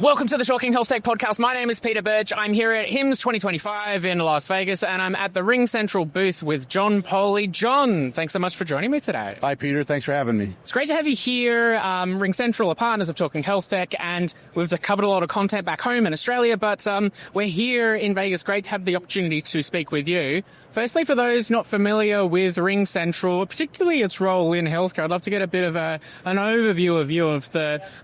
Welcome to the Talking HealthTech podcast. My name is Peter Birch. I'm here at HIMSS 2025 in Las Vegas, and I'm at the RingCentral booth with John Poli. John, thanks so much for joining me today. Hi, Peter. Thanks for having me. It's great to have you here. RingCentral are partners of Talking HealthTech, and we've covered a lot of content back home in Australia, but we're here in Vegas. Great to have the opportunity to speak with you. Firstly, for those not familiar with RingCentral, particularly its role in healthcare, I'd love to get a bit of an overview of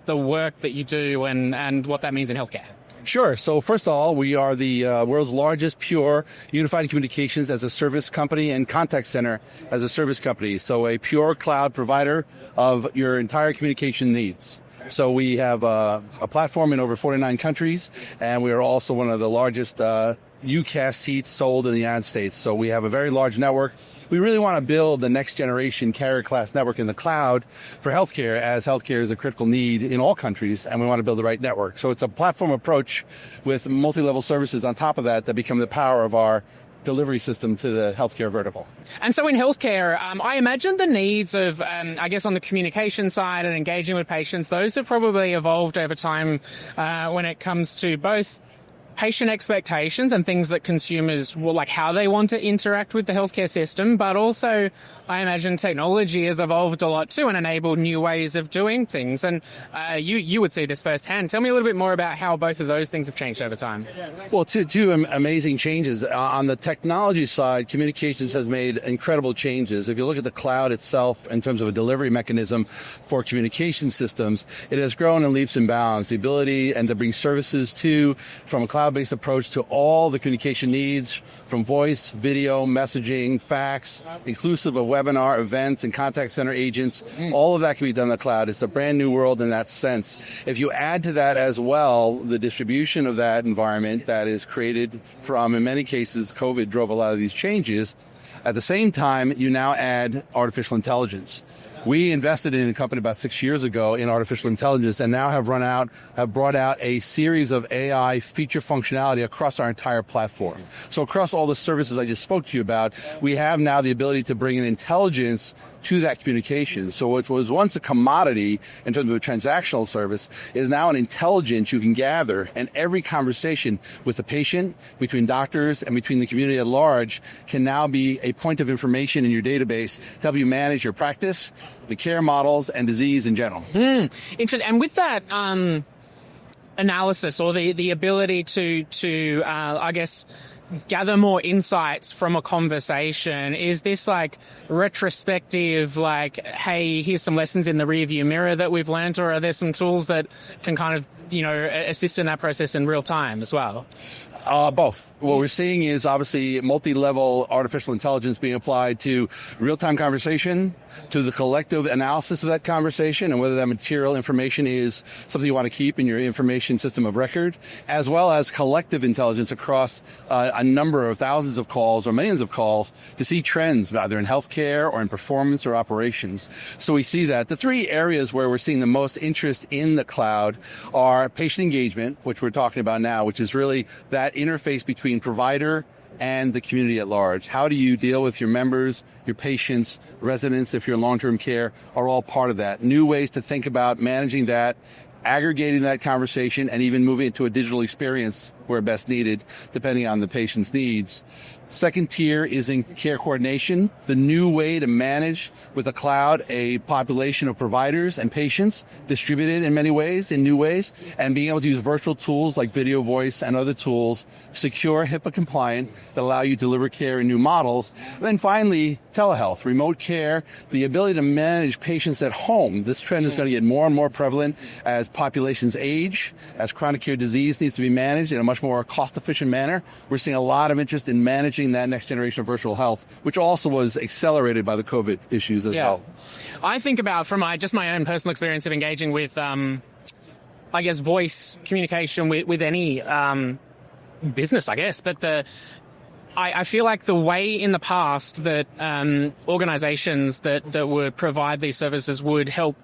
the work that you do and what that means in healthcare. Sure. So first of all, we are the world's largest pure unified communications as a service company and contact center as a service company. So a pure cloud provider of your entire communication needs. So we have a platform in over 49 countries, and we are also one of the largest UCaaS seats sold in the United States. So we have a very large network. We really want to build the next generation carrier class network in the cloud for healthcare, as healthcare is a critical need in all countries, and we want to build the right network. So it's a platform approach with multi-level services on top of that become the power of our delivery system to the healthcare vertical. And so in healthcare, I imagine the needs of, I guess on the communication side and engaging with patients, those have probably evolved over time when it comes to both patient expectations and things that consumers will like how they want to interact with the healthcare system, but also I imagine technology has evolved a lot too and enabled new ways of doing things. And you would see this firsthand. Tell me a little bit more about how both of those things have changed over time. Well, two amazing changes. On the technology side, communications has made incredible changes. If you look at the cloud itself in terms of a delivery mechanism for communication systems, it has grown in leaps and bounds. The ability and to bring services from a cloud-based approach to all the communication needs, from voice, video, messaging, fax, inclusive of webinar, events, and contact center agents. All of that can be done in the cloud. It's a brand new world in that sense. If you add to that as well, the distribution of that environment that is created from, in many cases, COVID drove a lot of these changes. At the same time, you now add artificial intelligence. We invested in a company about 6 years ago in artificial intelligence and now have brought out a series of AI feature functionality across our entire platform. So across all the services I just spoke to you about, we have now the ability to bring in intelligence to that communication. So what was once a commodity in terms of a transactional service is now an intelligence you can gather, and every conversation with the patient, between doctors, and between the community at large can now be a point of information in your database to help you manage your practice, the care models, and disease in general. Interesting. And with that analysis or the ability to I guess, gather more insights from a conversation, is this like retrospective, like, hey, here's some lessons in the rearview mirror that we've learned, or are there some tools that can kind of, assist in that process in real time as well? Both. What we're seeing is obviously multi-level artificial intelligence being applied to real-time conversation, to the collective analysis of that conversation, and whether that material information is something you want to keep in your information system of record, as well as collective intelligence across a number of thousands of calls or millions of calls to see trends, either in healthcare or in performance or operations. So we see that. The three areas where we're seeing the most interest in the cloud are patient engagement, which we're talking about now, which is really that interface between provider and the community at large. How do you deal with your members, your patients, residents, if you're in long-term care, are all part of that. New ways to think about managing that, aggregating that conversation, and even moving it to a digital experience where best needed, depending on the patient's needs. Second tier is in care coordination, the new way to manage with the cloud a population of providers and patients distributed in many ways, in new ways, and being able to use virtual tools like video, voice, and other tools, secure, HIPAA compliant, that allow you to deliver care in new models. And then finally, telehealth, remote care, the ability to manage patients at home. This trend is going to get more and more prevalent as populations age, as chronic care disease needs to be managed in a much more cost-efficient manner. We're seeing a lot of interest in managing that next generation of virtual health, which also was accelerated by the COVID issues as well. I think about, from my own personal experience of engaging with, I guess, voice communication with any business, I guess, but I feel like the way in the past that organizations that would provide these services would help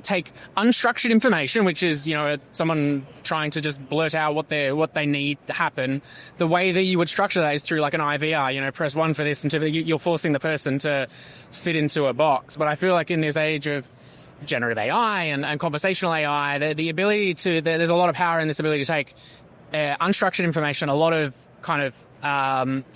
take unstructured information, which is, someone trying to just blurt out what they need to happen. The way that you would structure that is through like an IVR, press 1 for this, and you're forcing the person to fit into a box. But I feel like in this age of generative AI and conversational AI, the ability to, there's a lot of power in this ability to take unstructured information, a lot of kind of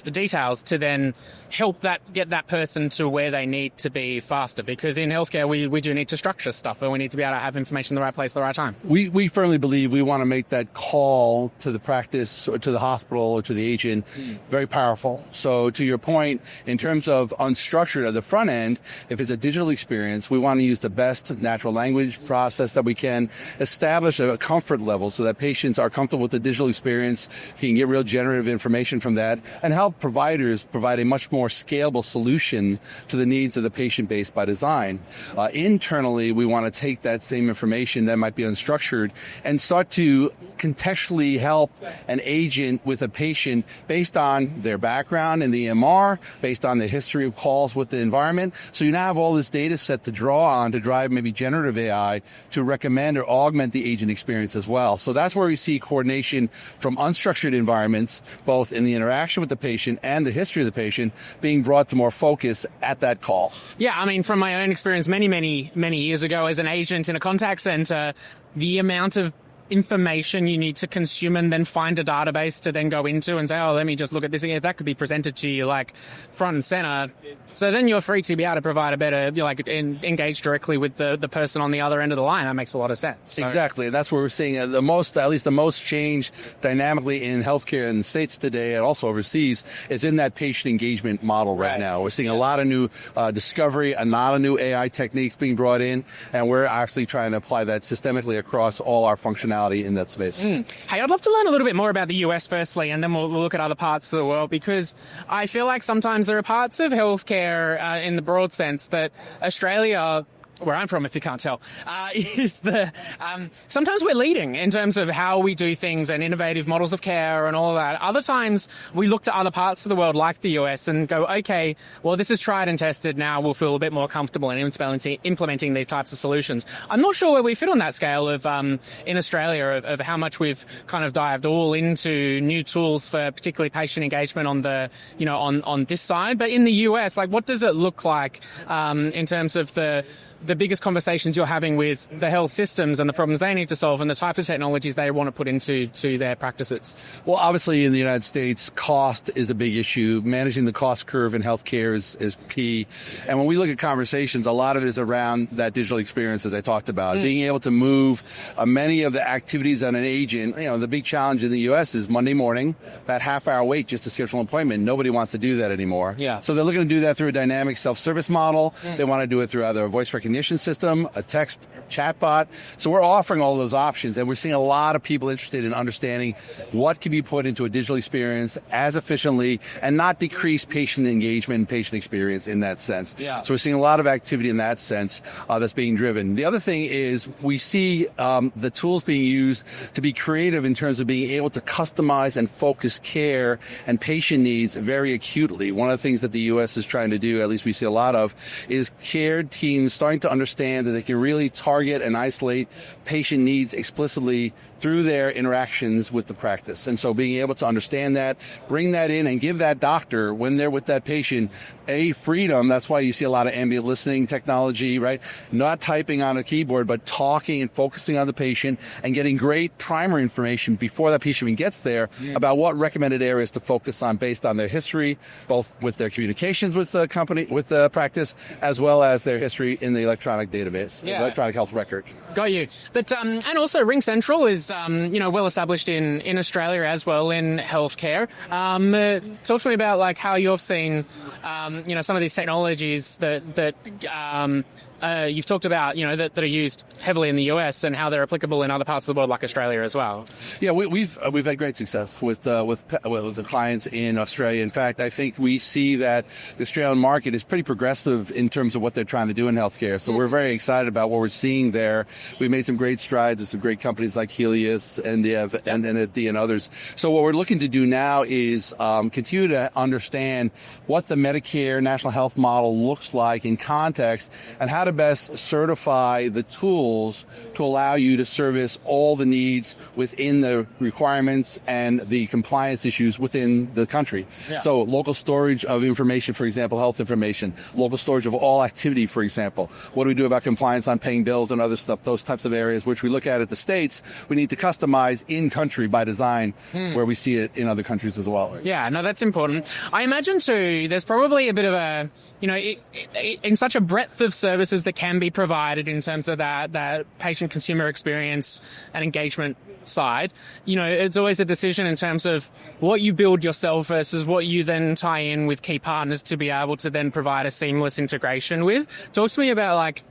details to then help get that person to where they need to be faster. Because in healthcare, we do need to structure stuff, and we need to be able to have information in the right place at the right time. We firmly believe we want to make that call to the practice or to the hospital or to the agent very powerful. So to your point, in terms of unstructured at the front end, if it's a digital experience, we want to use the best natural language process that we can, establish a comfort level so that patients are comfortable with the digital experience, can get real generative information from that, and help providers provide a much more scalable solution to the needs of the patient base by design. Internally, we want to take that same information that might be unstructured and start to contextually help an agent with a patient based on their background in the EMR, based on the history of calls with the environment. So you now have all this data set to draw on to drive maybe generative AI to recommend or augment the agent experience as well. So that's where we see coordination from unstructured environments, both in the interaction with the patient and the history of the patient, being brought to more focus at that call. Yeah, I mean, from my own experience many years ago as an agent in a contact center, the amount of information you need to consume and then find a database to then go into and say, oh, let me just look at this. If that could be presented to you like front and center, so then you're free to be able to provide a better, engage directly with the person on the other end of the line. That makes a lot of sense. So. Exactly. And that's where we're seeing at least the most change dynamically in healthcare in the States today and also overseas is in that patient engagement model right now. We're seeing a lot of new discovery, a lot of new AI techniques being brought in, and we're actually trying to apply that systemically across all our functionality in that space. Hey, I'd love to learn a little bit more about the US firstly, and then we'll look at other parts of the world, because I feel like sometimes there are parts of healthcare in the broad sense that Australia, where I'm from, if you can't tell, is sometimes we're leading in terms of how we do things and innovative models of care and all of that. Other times we look to other parts of the world like the US and go, okay, well, this is tried and tested. Now we'll feel a bit more comfortable in implementing these types of solutions. I'm not sure where we fit on that scale of in Australia of how much we've kind of dived all into new tools for particularly patient engagement on the, on this side. But in the US, what does it look like in terms of the biggest conversations you're having with the health systems and the problems they need to solve and the types of technologies they want to put into their practices? Well, obviously in the United States, cost is a big issue. Managing the cost curve in healthcare is key. And when we look at conversations, a lot of it is around that digital experience, as I talked about. Being able to move many of the activities on an agent. The big challenge in the U.S. is Monday morning, that half-hour wait just to schedule an appointment. Nobody wants to do that anymore. Yeah. So they're looking to do that through a dynamic self-service model. They want to do it through either a voice recognition system, a text chatbot. So we're offering all those options, and we're seeing a lot of people interested in understanding what can be put into a digital experience as efficiently and not decrease patient engagement and patient experience in that sense. Yeah. So we're seeing a lot of activity in that sense that's being driven. The other thing is we see the tools being used to be creative in terms of being able to customize and focus care and patient needs very acutely. One of the things that the U.S. is trying to do, at least we see a lot of, is care teams starting to understand that they can really target and isolate patient needs explicitly through their interactions with the practice. And so being able to understand that, bring that in and give that doctor, when they're with that patient, a freedom. That's why you see a lot of ambient listening technology, right? Not typing on a keyboard, but talking and focusing on the patient and getting great primer information before that patient even gets there about what recommended areas to focus on based on their history, both with their communications with the company, with the practice, as well as their history in the electronic database, electronic health record. Got you. But, and also RingCentral is, well established in Australia as well in healthcare. Talk to me about how you've seen, some of these technologies that you've talked about, that are used heavily in the US and how they're applicable in other parts of the world like Australia as well. Yeah, we've had great success with the clients in Australia. In fact, I think we see that the Australian market is pretty progressive in terms of what they're trying to do in healthcare. So we're very excited about what we're seeing there. We've made some great strides with some great companies like Helios and NFD and others. So what we're looking to do now is continue to understand what the Medicare national health model looks like in context and how to to best certify the tools to allow you to service all the needs within the requirements and the compliance issues within the country. Yeah. So local storage of information, for example, health information, local storage of all activity, for example. What do we do about compliance on paying bills and other stuff, those types of areas, which we look at the States, we need to customize in country by design, where we see it in other countries as well. Yeah, no, that's important. I imagine too, there's probably a bit of a, in such a breadth of services that can be provided in terms of that patient consumer experience and engagement side, it's always a decision in terms of what you build yourself versus what you then tie in with key partners to be able to then provide a seamless integration with. Talk to me about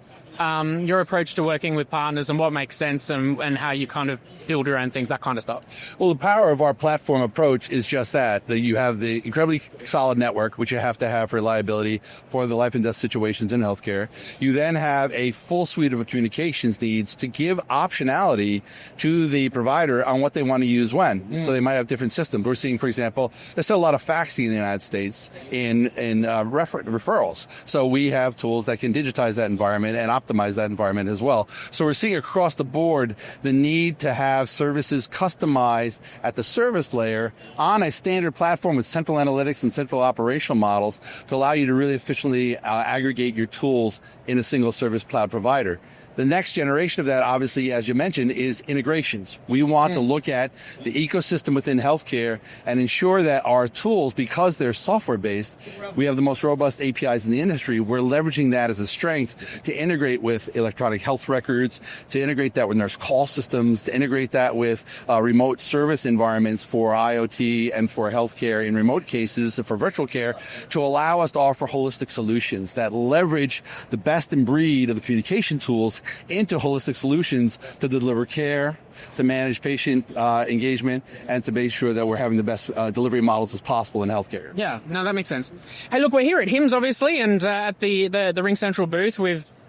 your approach to working with partners and what makes sense and how you kind of build your own things, that kind of stuff. Well, the power of our platform approach is just that you have the incredibly solid network, which you have to have for reliability for the life and death situations in healthcare. You then have a full suite of communications needs to give optionality to the provider on what they want to use when. So they might have different systems. We're seeing, for example, there's still a lot of faxing in the United States in referrals. So we have tools that can digitize that environment and optimize that environment as well. So we're seeing across the board the need to have services customized at the service layer on a standard platform with central analytics and central operational models to allow you to really efficiently aggregate your tools in a single service cloud provider. The next generation of that, obviously, as you mentioned, is integrations. We want to look at the ecosystem within healthcare and ensure that our tools, because they're software-based, we have the most robust APIs in the industry. We're leveraging that as a strength to integrate with electronic health records, to integrate that with nurse call systems, to integrate that with remote service environments for IoT and for healthcare in remote cases, for virtual care, to allow us to offer holistic solutions that leverage the best in breed of the communication tools into holistic solutions to deliver care, to manage patient engagement, and to make sure that we're having the best delivery models as possible in healthcare. Yeah, no, that makes sense. Hey, look, we're here at HIMSS, obviously, and at the RingCentral booth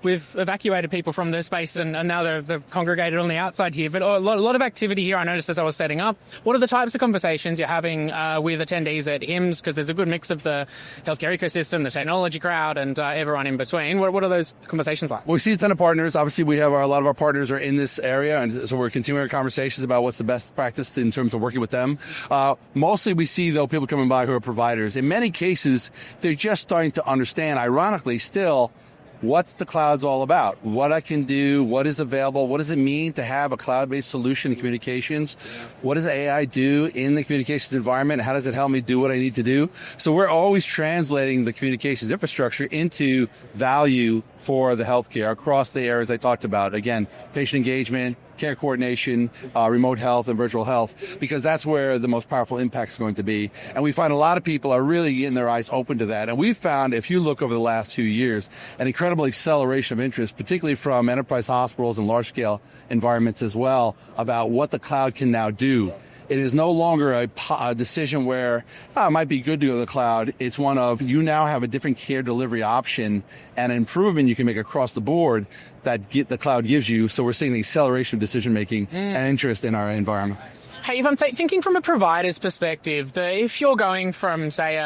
We've evacuated people from the space and now they've congregated on the outside here. But a lot of activity here I noticed as I was setting up. What are the types of conversations you're having with attendees at HIMSS? Because there's a good mix of the healthcare ecosystem, the technology crowd, and everyone in between. What are those conversations like? Well, we see a ton of partners. Obviously, we have a lot of our partners are in this area, and so we're continuing our conversations about what's the best practice in terms of working with them. Mostly we see, though, people coming by who are providers. In many cases, they're just starting to understand, ironically still, what the cloud's all about, what I can do, what is available, what does it mean to have a cloud-based solution in communications, what does AI do in the communications environment, how does it help me do what I need to do? So we're always translating the communications infrastructure into value for the healthcare across the areas I talked about. Again, patient engagement, care coordination, remote health, and virtual health, because that's where the most powerful impact is going to be. And we find a lot of people are really getting their eyes open to that. And we've found, if you look over the last few years, an incredible acceleration of interest, particularly from enterprise hospitals and large-scale environments as well, about what the cloud can now do. It is no longer a decision where it might be good to go to the cloud. It's one of, you now have a different care delivery option and an improvement you can make across the board that the cloud gives you. So we're seeing the acceleration of decision-making and interest in our environment. Hey, if I'm thinking from a provider's perspective, if you're going from, say,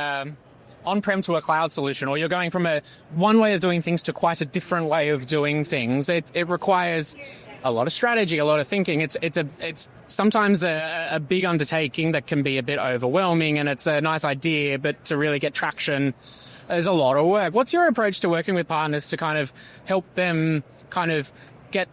on-prem to a cloud solution, or you're going from one way of doing things to quite a different way of doing things, it requires a lot of strategy, a lot of thinking. It's sometimes a big undertaking that can be a bit overwhelming, and it's a nice idea, but to really get traction, there's a lot of work. What's your approach to working with partners to kind of help them kind of get,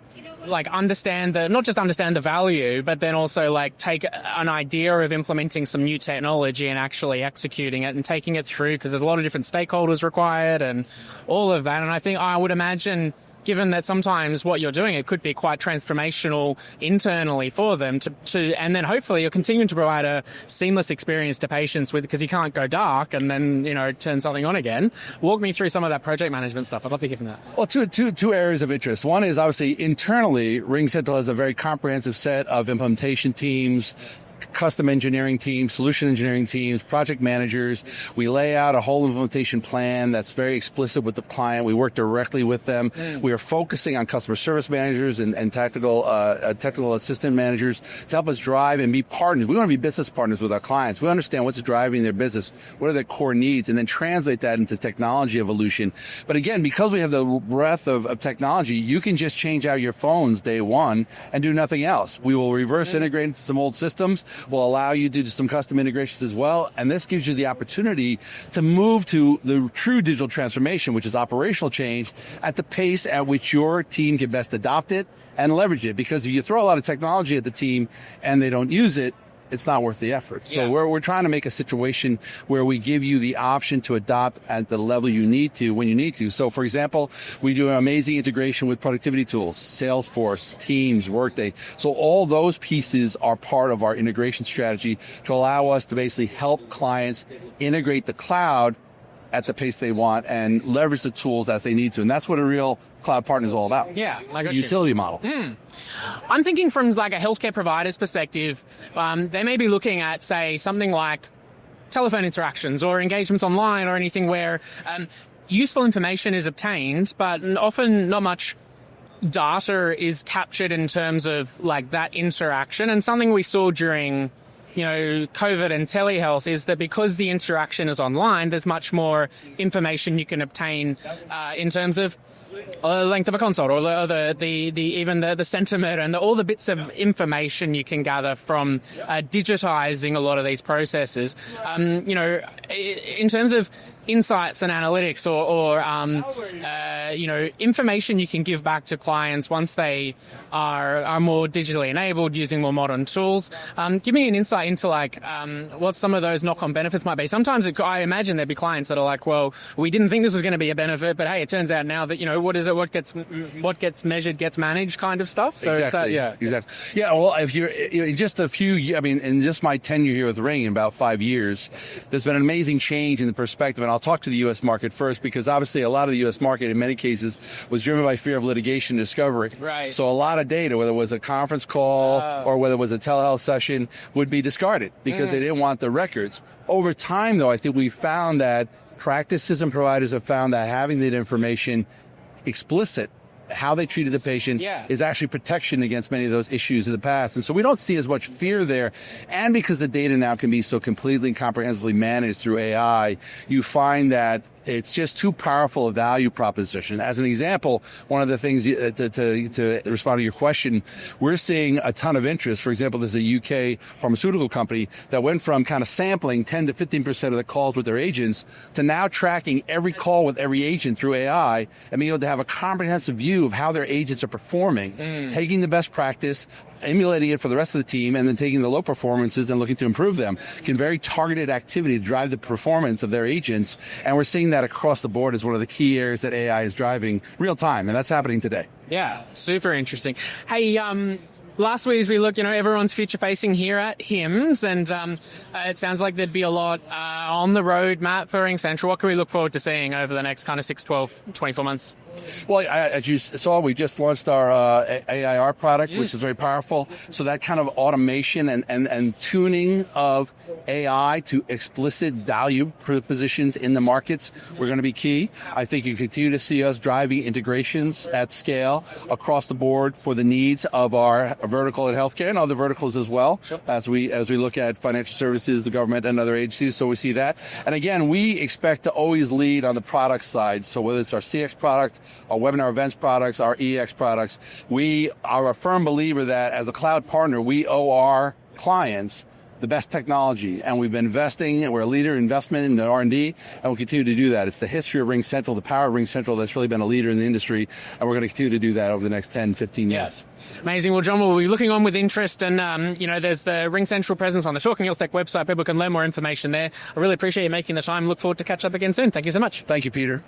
understand not just understand the value, but then also take an idea of implementing some new technology and actually executing it and taking it through, because there's a lot of different stakeholders required and all of that. And I would imagine, given that sometimes what you're doing, it could be quite transformational internally for them and then hopefully you're continuing to provide a seamless experience to patients because you can't go dark and then, turn something on again. Walk me through some of that project management stuff. I'd love to hear from that. Well, two areas of interest. One is obviously internally, RingCentral has a very comprehensive set of implementation teams, custom engineering teams, solution engineering teams, project managers. We lay out a whole implementation plan that's very explicit with the client. We work directly with them. We are focusing on customer service managers and technical assistant managers to help us drive and be partners. We want to be business partners with our clients. We understand what's driving their business, what are their core needs, and then translate that into technology evolution. But again, because we have the breadth of technology, you can just change out your phones day one and do nothing else. We will reverse integrate into some old systems. Will allow you to do some custom integrations as well. And this gives you the opportunity to move to the true digital transformation, which is operational change, at the pace at which your team can best adopt it and leverage it. Because if you throw a lot of technology at the team and they don't use it, it's not worth the effort. So we're trying to make a situation where we give you the option to adopt at the level you need to when you need to. So for example, we do an amazing integration with productivity tools, Salesforce, Teams, Workday. So all those pieces are part of our integration strategy to allow us to basically help clients integrate the cloud at the pace they want and leverage the tools as they need to. And that's what a real cloud partner is all about. Yeah, I got utility model. I'm thinking from like a healthcare provider's perspective, they may be looking at, say, something like telephone interactions or engagements online or anything where useful information is obtained, but often not much data is captured in terms of like that interaction. And something we saw during COVID and telehealth is that because the interaction is online, there's much more information you can obtain in terms of length of a consult or even the sentiment and all the bits of information you can gather from digitizing a lot of these processes. In terms of insights and analytics or information you can give back to clients once they are more digitally enabled using more modern tools. Give me an insight into what some of those knock-on benefits might be. Sometimes I imagine there'd be clients that are like, well, we didn't think this was going to be a benefit, but hey, it turns out now that, what gets measured gets managed kind of stuff. So exactly. Exactly. Yeah. Well, if you're in just in just my tenure here with Ring in about 5 years, there's been an amazing change in the perspective. And I'll talk to the U.S. market first, because obviously a lot of the U.S. market in many cases was driven by fear of litigation discovery. Right. So a lot of data, whether it was a conference call or whether it was a telehealth session, would be discarded because they didn't want the records. Over time, though, I think we found that practices and providers have found that having that information explicit, how they treated the patient, is actually protection against many of those issues in the past. And so we don't see as much fear there. And because the data now can be so completely and comprehensively managed through AI, you find that it's just too powerful a value proposition. As an example, one of the things to respond to your question, we're seeing a ton of interest. For example, there's a UK pharmaceutical company that went from kind of sampling 10 to 15% of the calls with their agents to now tracking every call with every agent through AI and being able to have a comprehensive view of how their agents are performing, taking the best practice, emulating it for the rest of the team, and then taking the low performances and looking to improve them. Can very targeted activity to drive the performance of their agents. And we're seeing that across the board as one of the key areas that AI is driving real time. And that's happening today. Yeah, super interesting. Hey, last week as we look, everyone's future facing here at HIMSS, and it sounds like there'd be a lot on the roadmap for RingCentral. What can we look forward to seeing over the next kind of 6, 12, 24 months? Well, as you saw, we just launched our AIR product, which is very powerful. So that kind of automation and tuning of AI to explicit value propositions in the markets, we're going to be key. I think you continue to see us driving integrations at scale across the board for the needs of our vertical in healthcare and other verticals as well, as we look at financial services, the government, and other agencies. So we see that. And again, we expect to always lead on the product side. So whether it's our CX product, our webinar events products, our EX products, we are a firm believer that as a cloud partner, we owe our clients the best technology, and we've been investing, and we're a leader in investment in R&D, and we'll continue to do that. It's the history of RingCentral, the power of RingCentral that's really been a leader in the industry, and we're going to continue to do that over the next 10, 15 years. Amazing. Well, John, we'll be looking on with interest, and there's the RingCentral presence on the Talking HealthTech website. People can learn more information there. I really appreciate you making the time. Look forward to catch up again soon. Thank you so much. Thank you, Peter.